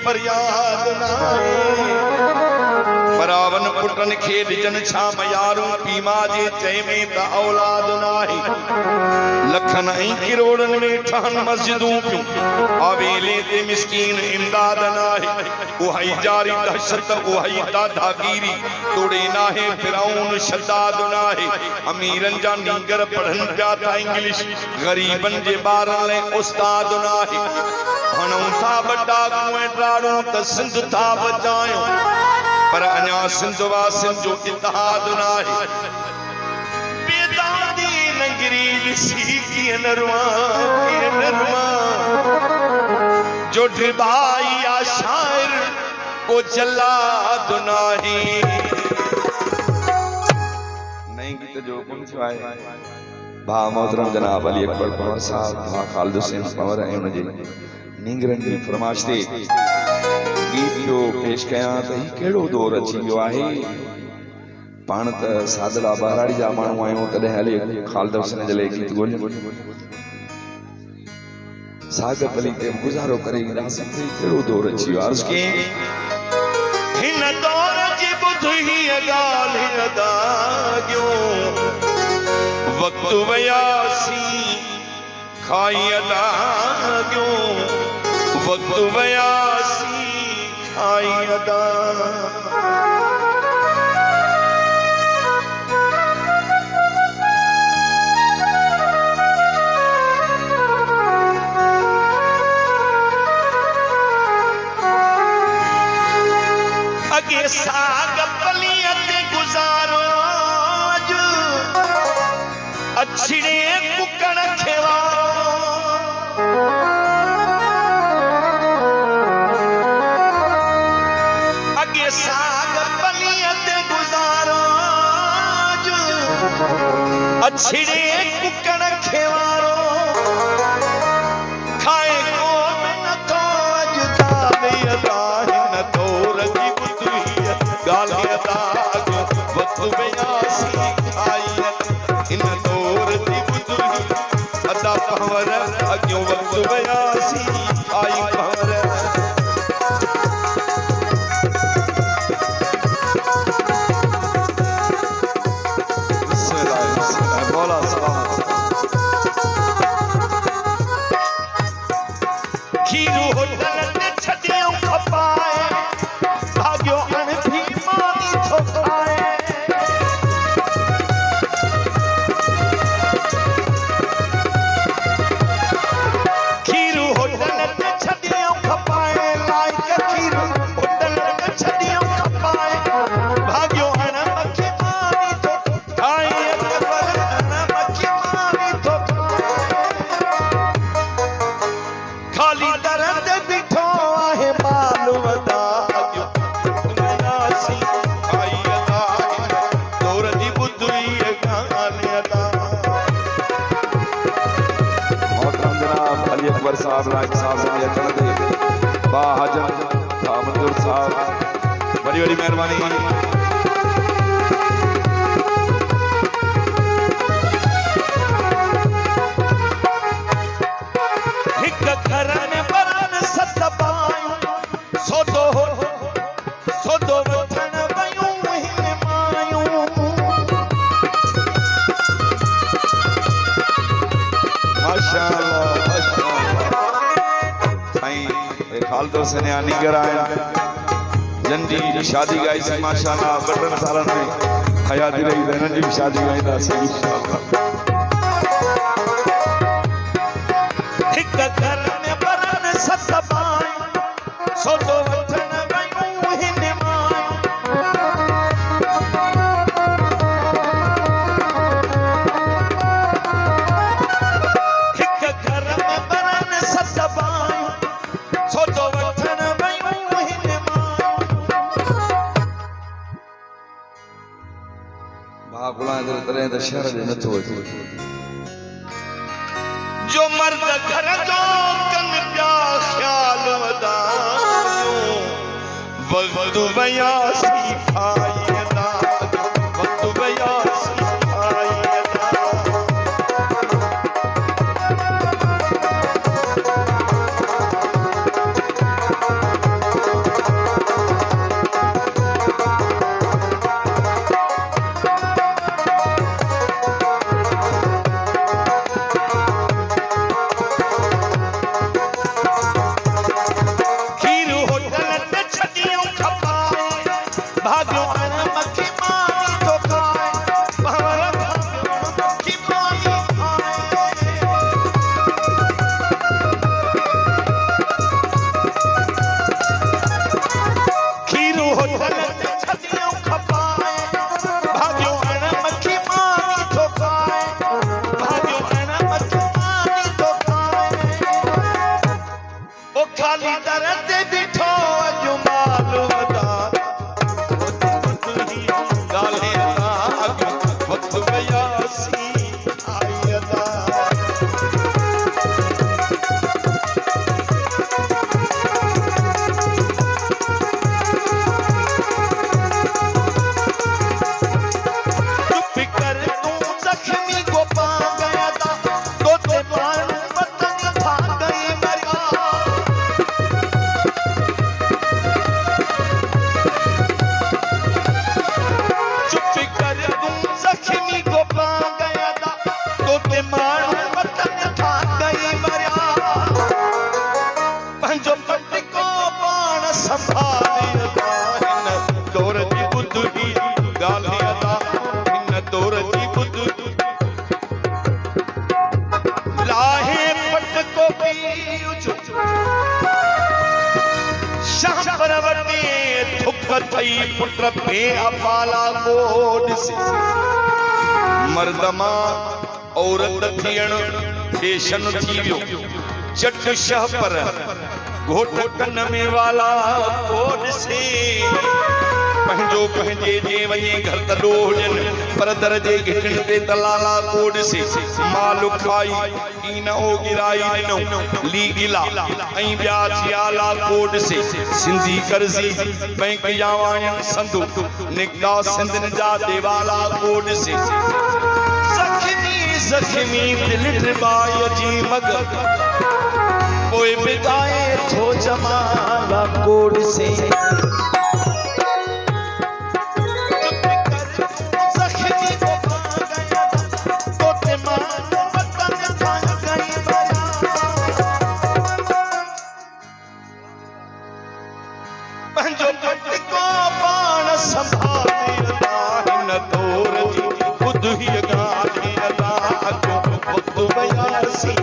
फरियाद नाहे परावन पुटन खे ॾिजन छा मयारूं पीमा जे चए में त औलाद नाहे लखन ऐं किरोड़न में ठहन मस्जिदूं पियूं आवेले ते मिस्कीन इमदाद नाहे उहाई जारी दहशत उहाई दादागीरी तोड़े नाहे फिरौन शद्दाद नाहे अमीरन जा नीगर पढ़न पिया था इंग्लिश गरीबन जे ॿारन लाइ उस्ताद नाहे हणूं था वॾा कुएं ॾाड़ूं त सिंध था बचायूं पर अञा सिंध वासिन जो इतिहाद नाहे बेदादी नगरी ॾिसी कीअं नरमा जो ड्रिबाई आ शायर को जल्लाद नाहे नई गीत जो हुकुम थियो आहे भा मोहतरम जनाब अली अकबर पवार साहब भा खालिद हुसैन पवार ऐं उन जे नींगरन जी फरमाइश ते गीत जो पेश कयां त ही कहिड़ो दौर अची वियो आहे पाण त सादड़ा बहराड़ी जा माण्हू आहियूं तॾहिं हले खालिद हुसैन जे लाइ गीत ॻोल्हियूं सागत अली ते गुज़ारो करे ईंदासीं त कहिड़ो दौर अची वियो अर्ज़ कयईं हिन दौर जी ॿुध हीअ ॻाल्हि अदागियो वक़्तु वयासी खाई अदागियो वक़्तु वयासी खाई अदा अगे साग पलियत गुजारो अछड़े कुकड़ खेवा अगे साग पलियत गुजारो अछड़े कुकड़ खेवारो खाए को न तो अजदा अदा न तो रजी गाली अदा वक्त बयासी खाई इन दौर दी बुजुर्गी अदा पहवर अग्यो वक्त बयासी खाई पहवर बिस्मिल्लाह मौला सलाम खीरू होटल ने छदियों खपाए भाग्यो साहब राज साहब से अचण ते बा हाजन मंजूर साहब बड़ी बड़ी मेहरबानी हिक घर में बरन सत पायूं सोदो वठण वयूं हिन मायूं माशाअल्लाह खालिद हुसैन नीगर आया जंजी शादी गाई सी माशाअल्लाह बटन सालन में हयाती रही हिननि जी भी शादी गाईंदासीं इंशाअल्लाह हिक घर में बरन सत पायूं सोदो वठण वयूं हिन मायूं हिक घर में बरन सत पायूं सोचो वठण वयूं हिन मां भा गुलां तरह त शहर जो नथो अचे जो मर्द घर जो कन पिया ख्याल वदायो वक्त वयासी खाई अदा वक्त वयासी खाई अदा को पीउचो शाम परवती थुक थई पुत्र पे अपाला कोड से मर्दमा औरत थियण फैशन थी वियो चट शह पर घोट कन में वाला कोड से पंहिंजो पंहिंजे जे वञे घर त ॾोहजन पर दर जे घिटन ते तलाला कोड से माल खाई इन ओ गिराई ॾिनो ली गिला ऐं ॿिया सियाला कोड से सिंधी कर्ज़ी बैंक जा वाणियन संधू निका सिंधन जा देवाला कोड से ज़ख्मी ज़ख्मी दिल ट्रिबाय जी मग पोइ बिगाए थो जमाला कोड से पंहिंजो पट को पाण संभाले न तोर जी ॿुध ही ॻाल्हि अदा को ॿुध बयासी